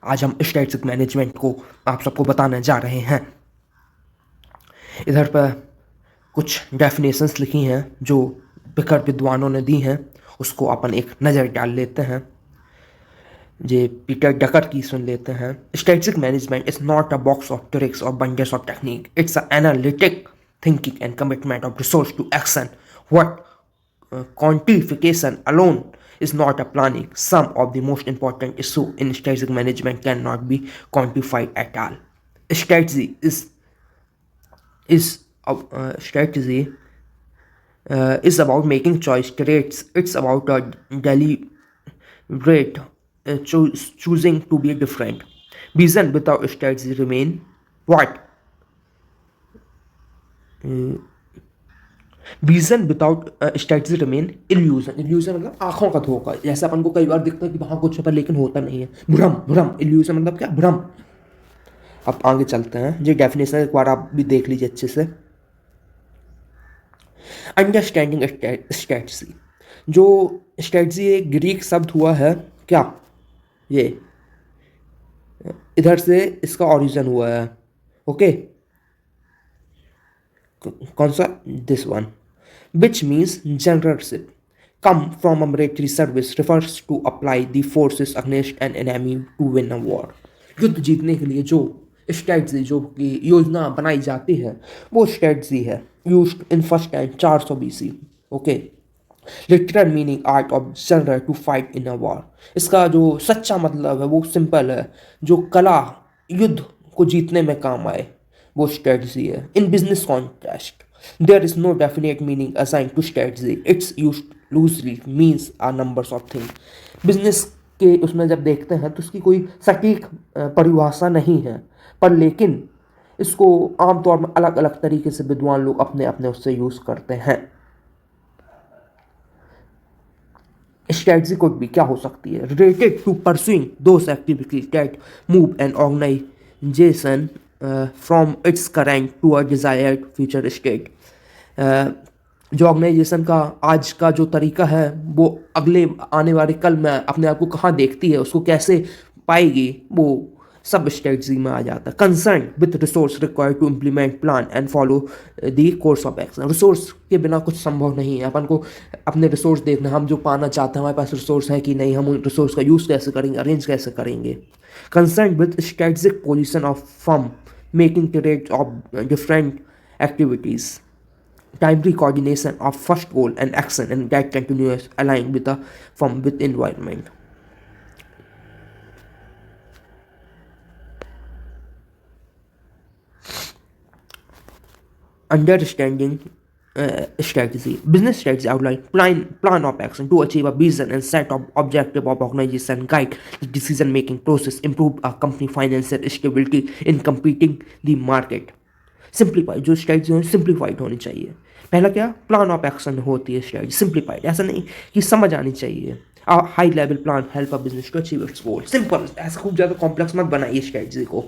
आज हम strategic management को आप सबको बताने जा रहे हैं। इधर पर कुछ डेफिनेशंस लिखी हैं जो बिकर विद्वानों ने दी हैं, उसको अपन एक नज़र डाल लेते हैं। जे पीटर डकर की सुन लेते हैं। Strategic management is not a box of tricks और bundles of technique, it's a analytic thinking and commitment of resource to action. What quantification alone is not a planning. Some of the most important issue in strategic management cannot be quantified at all. Strategy is about making choice traits. It's about a deliberate choosing to be different. Vision without strategy remain what? Vision without strategy remain illusion. Illusion मतलब आंखों का धोखा। जैसे अपन को कई बार दिखता है कि वहां कुछ है पर लेकिन होता नहीं है। भ्रम, भ्रम। इल्यूजन मतलब क्या? भ्रम। अब आगे चलते हैं। ये डेफिनेशन एक बार आप भी देख लीजिए अच्छे से। Understanding strategy. जो स्ट्रेटजी एक ग्रीक शब्द हुआ है क्या, ये इधर से इसका ओरिजिन हुआ है। ओके, कौन सा? This one, which means generalship, come from a military service, refers to apply the forces against an enemy to win a war। युद्ध जीतने के लिए जो स्ट्रेटजी, जो कि योजना बनाई जाती है, वो स्ट्रेटजी है। Used in first time 400 BC। Okay, literal meaning art of general to fight in a war. इसका जो सच्चा मतलब है वो सिंपल है, जो कला युद्ध को जीतने में काम आए, वो स्ट्रेटजी है। In business context there is no definite meaning assign to strategy, it's used loosely, means are numbers of thing. Business के उसमें जब देखते हैं तो उसकी कोई सटीक परिभाषा नहीं है, पर लेकिन इसको आमतौर में अलग अलग तरीके से विद्वान लोग अपने अपने उससे यूज करते हैं। स्ट्रेटजी कोड भी क्या हो सकती है? Related to pursuing those activities that move an organization from its current to a desired future state. जो ऑर्गेनाइजेशन का आज का जो तरीका है वो अगले आने वाले कल में अपने आप को कहाँ देखती है, उसको कैसे पाएगी, वो सब स्ट्रेटजी में आ जाता है। Concern with resource required to implement plan and follow the course of action. Resource के बिना कुछ संभव नहीं है। अपन को अपने रिसोर्स देखना, हम जो पाना चाहते हैं हमारे पास रिसोर्स है कि नहीं, हम उन रिसोर्स का यूज़ कैसे करेंगे, अरेंज कैसे करेंगे। Concern with strategic position of firm, making trade off different activities, timely coordination of first goal and action and that continuous align with the firm with environment। Understanding strategy, business strategy outline plan of action to achieve a vision and set of objective of organization, guide the decision making process, improve a company financial stability in competing the market। Simplified, जो strategy हो simplified होनी चाहिए। पहला क्या? Plan of action होती है strategy simplified. ऐसा नहीं कि समझ आनी चाहिए। High level plan help a business to achieve its goal. Simple, ऐसा खूब ज़्यादा कॉम्प्लेक्स मत बनाइए स्ट्रेटजी को।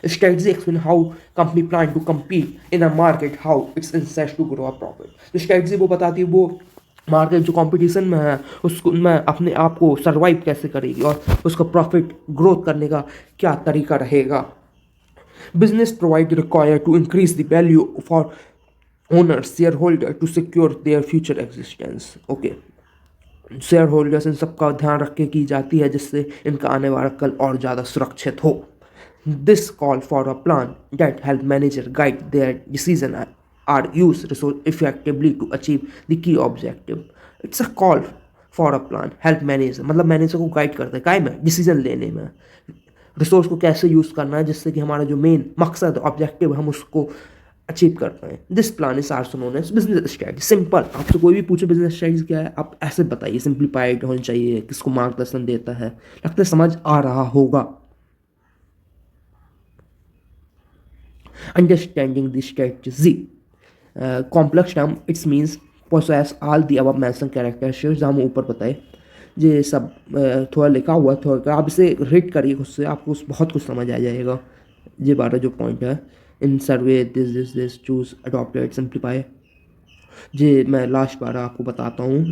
Strategy explain how company plan to compete in a market, how its इंसेस टू ग्रो अ प्रॉफिट। तो स्ट्रेटजी वो बताती है वो मार्केट जो कंपटीशन में है उसको में अपने आप को सर्वाइव कैसे करेगी और उसका प्रॉफिट ग्रोथ करने का क्या तरीका रहेगा। Business provide require to increase the value for owners, shareholder to secure their future existence। Okay, share holders in सबका ध्यान रख के की जाती है जिससे इनका आने वाला कल और ज़्यादा सुरक्षित हो। This call for a plan that help manager guide their decision or use resource effectively to achieve the key objective. It's a call for a plan help manager, मतलब मैनेजर को गाइड करते हैं काय में? डिसीजन लेने में। Resource को कैसे यूज़ करना है जिससे कि हमारा जो मेन मकसद ऑब्जेक्टिव हम उसको अचीव कर पाए। This plan is also known as business strategy. Simple, आपसे कोई भी पूछे बिजनेस स्ट्रेटजी क्या है, आप ऐसे बताइए, सिंप्लीफाइड होनी चाहिए, किसको मार्गदर्शन देता है। लगता है समझ आ रहा होगा। Understanding the strategy, complex term, it's means possess all the above mention characteristics जो हम ऊपर बताए। ये सब थोड़ा लिखा हुआ है, थोड़ा आप इसे रीड करिए खुद से, आपको बहुत कुछ समझ आ जाएगा। ये 12 जो पॉइंट है, इन सर्वे दिस चूज अडॉप्टेड सिंप्लीफाई। ये मैं लास्ट बार आपको बताता हूँ।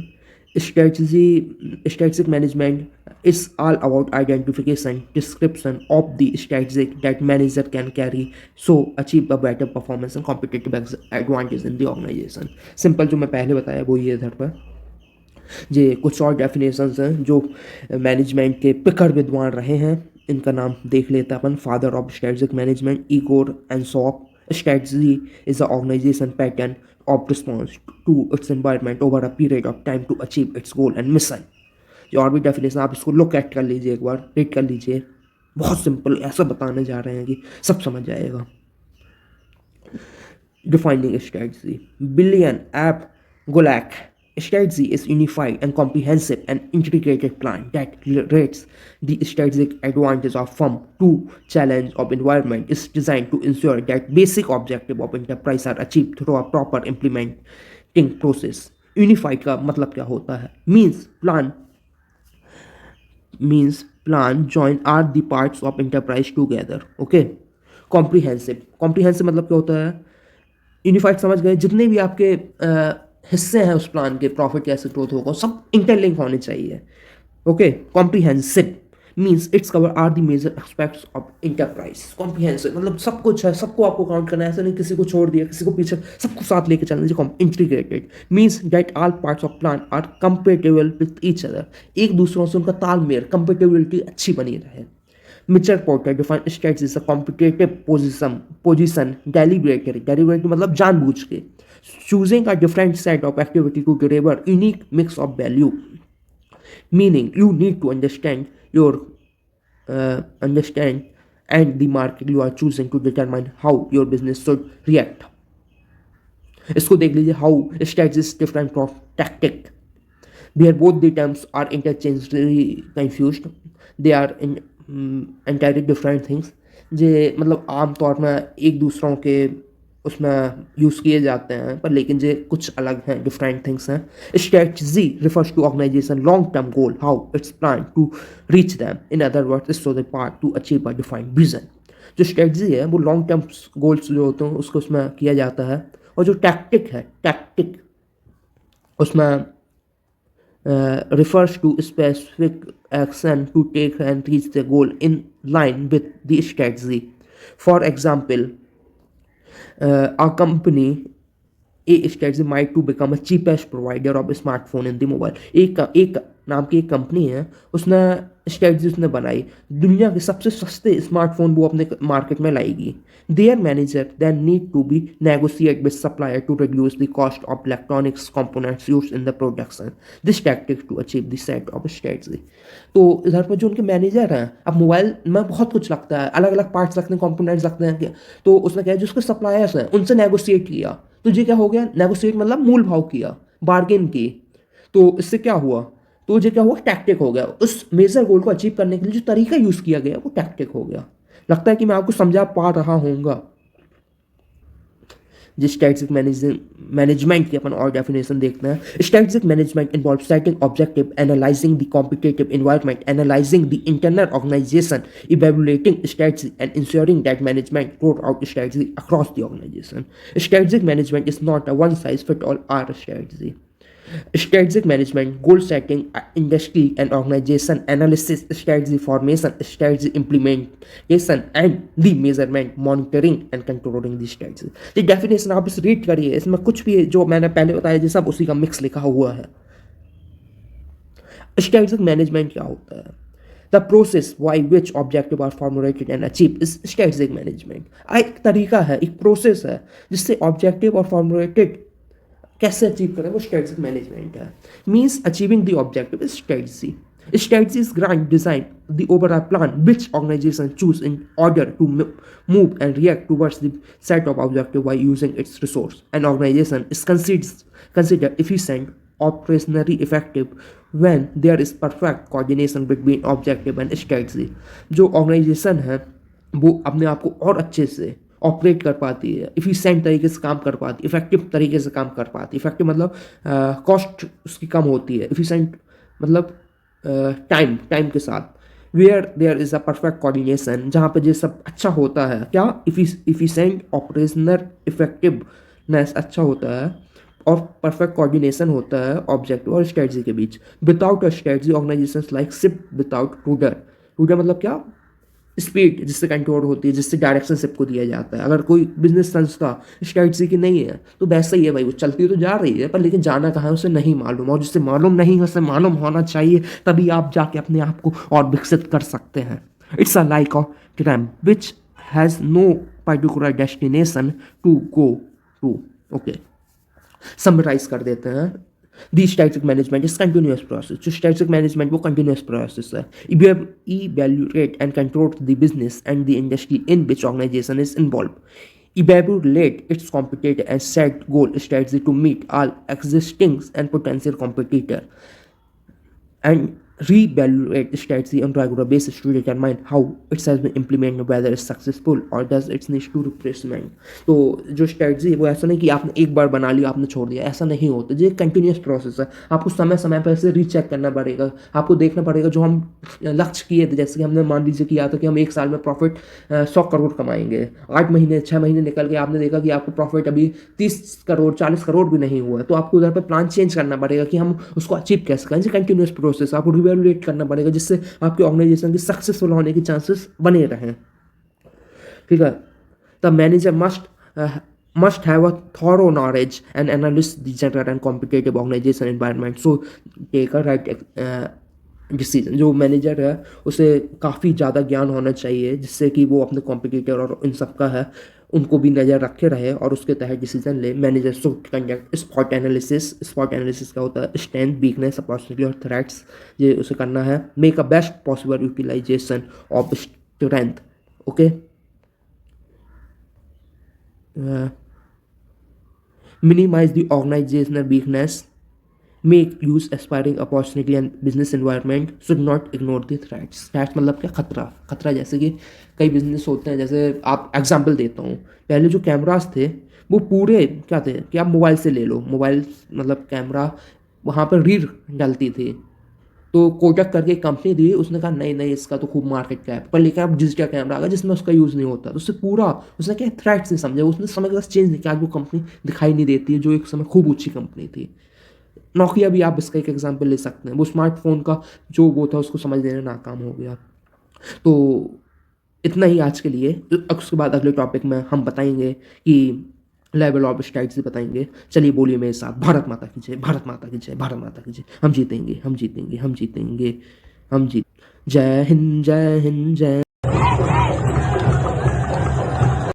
Strategic management is all about identification, description of the strategic that manager can carry so achieve a better performance and competitive advantage in the organization. Simple जो मैं पहले बताया वो ये इधर पर ये कुछ और डेफिनेशंस हैं जो मैनेजमेंट के पिकर विद्वान रहे हैं, इनका नाम देख लेते हैं अपन. Father of strategic management Igor Ansoff. Strategy is the organization pattern of response to its environment over a period of time to achieve its goal and mission. जो और भी डेफिनेशन आप इसको लुक एट कर लीजिए, एक बार read कर लीजिए. बहुत सिंपल ऐसा बताने जा रहे हैं कि सब समझ जाएगा. Defining strategy. Billion App Golak. Strategy is unified and comprehensive and integrated plan that rates the strategic advantage of firm to challenge of environment is designed to ensure that basic objective of enterprise are achieved through a proper implementing process. Unified का मतलब क्या होता है? Means plan join are the parts of enterprise together. Okay. Comprehensive मतलब क्या होता है? Unified समझ गए, जितने भी आपके हिस्से हैं उस प्लान के, प्रॉफिट कैसे ग्रोथ होगा, सब इंटरलिंक होने चाहिए. Okay. Comprehensive means it's cover are the major aspects of enterprise. Comprehensive मतलब सब कुछ है, सबको आपको काउंट करना है, ऐसा नहीं किसी को छोड़ दिया, किसी को पीछे, सबको साथ लेके चलना चाहिए. Integrated means that all parts of plan are compatible with each other. एक दूसरों से उनका तालमेल, कंपेटेबिलिटी अच्छी बनी रहे. Michael Porter define strategy is a competitive position deliberately मतलब जानबूझ के. Choosing a different set of activity to deliver unique mix of value, meaning you need to understand and the market you are choosing to determine how your business should react. इसको देख लीजिए. how strategy is different from tactic. There both the terms are interchangeably confused. They are entirely different things. जे मतलब आम तौर में एक दूसरों के उसमें यूज़ किए जाते हैं, पर लेकिन जो कुछ अलग हैं, डिफरेंट थिंग्स हैं. Strategy refers to organization long term goal, how its plan to reach them. In other words it's the part to achieve a defined vision. जो स्ट्रेटजी है वो लॉन्ग टर्म गोल्स जो होते हैं उसको उसमें किया जाता है. और जो टैक्टिक उसमें refers to specific action to take and reach the goal in line with the strategy. For example, a company A strategy might to become a cheapest provider of a smartphone in the mobile. एक नाम की एक company है, उसने strategy उसने बनाई, दुनिया के सबसे सस्ते स्मार्टफोन वो अपने मार्केट में लाएगी. Their manager then need to be negotiate with supplier to reduce the cost of electronics components used in the production. This tactic to achieve the set of strategy. तो इधर पर जो उनके मैनेजर हैं, अब मोबाइल में बहुत कुछ लगता है, अलग अलग पार्ट्स लगते हैं, कंपोनेंट्स लगते हैं, तो उसने क्या है, जो उसके सप्लायर्स हैं उनसे नेगोशिएट किया. तो ये क्या हो गया, नेगोशिएट मतलब मूल भाव किया, बार्गेन की. तो इससे क्या हुआ, तो ये क्या हुआ, टैक्टिक हो गया. उस मेजर गोल को अचीव करने के लिए जो तरीका यूज किया गया वो टैक्टिक हो गया. लगता है कि मैं आपको समझा पा रहा हूँगा. जिस स्ट्रेटजिक मैनेजमेंट की अपन और डेफिनेशन देखते हैं. Strategic management involve setting objective, analysing the competitive environment, analysing the internal organization, evaluating strategy and ensuring that management roll out strategy across the organization. Strategic management is not a one size fit all or strategy. Strategic management, goal setting, industry and organization analysis, strategy formation, strategy implementation and the measurement, monitoring and controlling the strategy. The definition आप इस read करिए, इसमें कुछ भी जो मैंने पहले बताया ये सब उसी का मिक्स लिखा हुआ है. Strategic management क्या होता है? The process by which objective are formulated and achieved is strategic management. एक तरीका है, एक प्रोसेस है जिससे ऑब्जेक्टिव और फॉर्मुलेटेड कैसे अचीव करें वो स्ट्रेटजिक मैनेजमेंट है. Means achieving the objective is strategy. Strategy is grand design, the overall plan which organization choose in order to move and react towards the set of objective by using its resource. An organization is considered efficient, operationally effective when there is perfect coordination between objective and strategy. जो organisation है वो अपने आप को और अच्छे से operate कर पाती है, इफिशिएंट तरीके से काम कर पाती है, इफेक्टिव तरीके से काम कर पाती है. इफेक्टिव मतलब कॉस्ट उसकी कम होती है, इफिशिएंट मतलब टाइम के साथ. Where there is a perfect coordination, जहाँ पे ये सब अच्छा होता है. क्या इफिशिएंट, ऑपरेशनल इफेक्टिवनेस अच्छा होता है और परफेक्ट कोऑर्डिनेशन होता है ऑब्जेक्टिव और स्ट्रेटजी के बीच। Without a strategy organisation like ship without rudder. Rudder मतलब क्या? स्पीड जिससे कंट्रोल होती है, जिससे डायरेक्शन सबको दिया जाता है। अगर कोई बिजनेस संस्था स्ट्रेटजी की नहीं है तो वैसा ही है भाई, वो चलती तो जा रही है पर लेकिन जाना कहाँ है उसे नहीं मालूम, और जिससे मालूम नहीं है उसे मालूम होना चाहिए, तभी आप जाके अपने आप को और विकसित कर सकते हैं। It's a like of tram which has no particular destination to go to. Okay, summarise कर देते हैं। The strategic management is continuous process. जो स्ट्रेटेजिक मैनेजमेंट वो कंटिन्यूस प्रोसेस है। Evaluate and control the business and the industry in which organisation is involve. Evaluate its competitor and set goal strategy to meet all existing and potential competitor, and reevaluate the strategy on regular basis to determine how it has been implemented, whether it's successful or does it needs to replacement। तो जो strategy है वो ऐसा नहीं कि आपने एक बार बना लिया आपने छोड़ दिया, ऐसा नहीं होता। ये कंटिन्यूस प्रोसेस है, आपको समय समय पर इसे रीचेक करना पड़ेगा। आपको देखना पड़ेगा जो हम लक्ष्य किए थे, जैसे कि हमने मान लीजिए किया था कि हम एक साल में प्रॉफिट 100 करोड़ कमाएंगे, 8 महीने 6 महीने निकल गए, आपने देखा कि आपको प्रॉफिट अभी 30 करोड़ 40 करोड़ भी नहीं हुआ है, तो आपको उधर पर प्लान चेंज करना पड़ेगा कि हम उसको अचीव कैसे करें। कंटिन्यूस प्रोसेस आपको रिवैल्यूएट करना पड़ेगा जिससे आपके ऑर्गेनाइजेशन की सक्सेसफुल होने के चांसेस बने रहें। ठीक है, the manager must have a thorough knowledge and analyze the general and competitive organization environment, so take a right decision. जो मैनेजर है उसे काफ़ी ज़्यादा ज्ञान होना चाहिए जिससे कि वो अपने कॉम्पिटिटर और इन सब का है उनको भी नज़र रखे रहे और उसके तहत डिसीजन ले। Manager should conduct spot analysis. Spot analysis क्या होता है? स्ट्रेंथ, वीकनेस, अपॉर्चुनिटी और थ्रेट्स, ये उसे करना है। Make a best possible utilisation of strength. Okay, minimize the organizational weakness, make use aspiring opportunity and business environment, should not ignore the threats। threats मतलब क्या? खतरा। खतरा जैसे कि कई बिजनेस होते हैं, जैसे आप एग्जांपल देता हूँ, पहले जो कैमरास थे वो पूरे क्या थे कि आप मोबाइल से ले लो, मोबाइल मतलब कैमरा वहाँ पर रील डलती थी, तो कोटक करके एक कंपनी थी, उसने कहा नहीं नहीं इसका तो खूब मार्केट कैप, पर लेकिन अब डिजिटल कैमरा आ गया जिसमें उसका यूज़ नहीं होता, तो उससे पूरा उसने क्या थ्रेट्स नहीं समझा, उसने समय के साथ चेंज नहीं किया, आज वो कंपनी दिखाई नहीं देती है जो एक समय खूब ऊँची कंपनी थी। नोकिया भी आप इसका एक एग्जाम्पल ले सकते हैं, वो स्मार्टफोन का जो वो था उसको समझ लेना नाकाम हो गया। तो इतना ही आज के लिए, उसके बाद अगले टॉपिक में हम बताएंगे कि लेवल ऑफ स्ट्राइक्स बताएंगे। चलिए बोलिए मेरे साथ, भारत माता की जय, भारत माता की जय, भारत माता की जय। हम जीतेंगे, हम जीतेंगे, हम जीतेंगे, हम जीत। जय हिंद, जय हिंद, जय।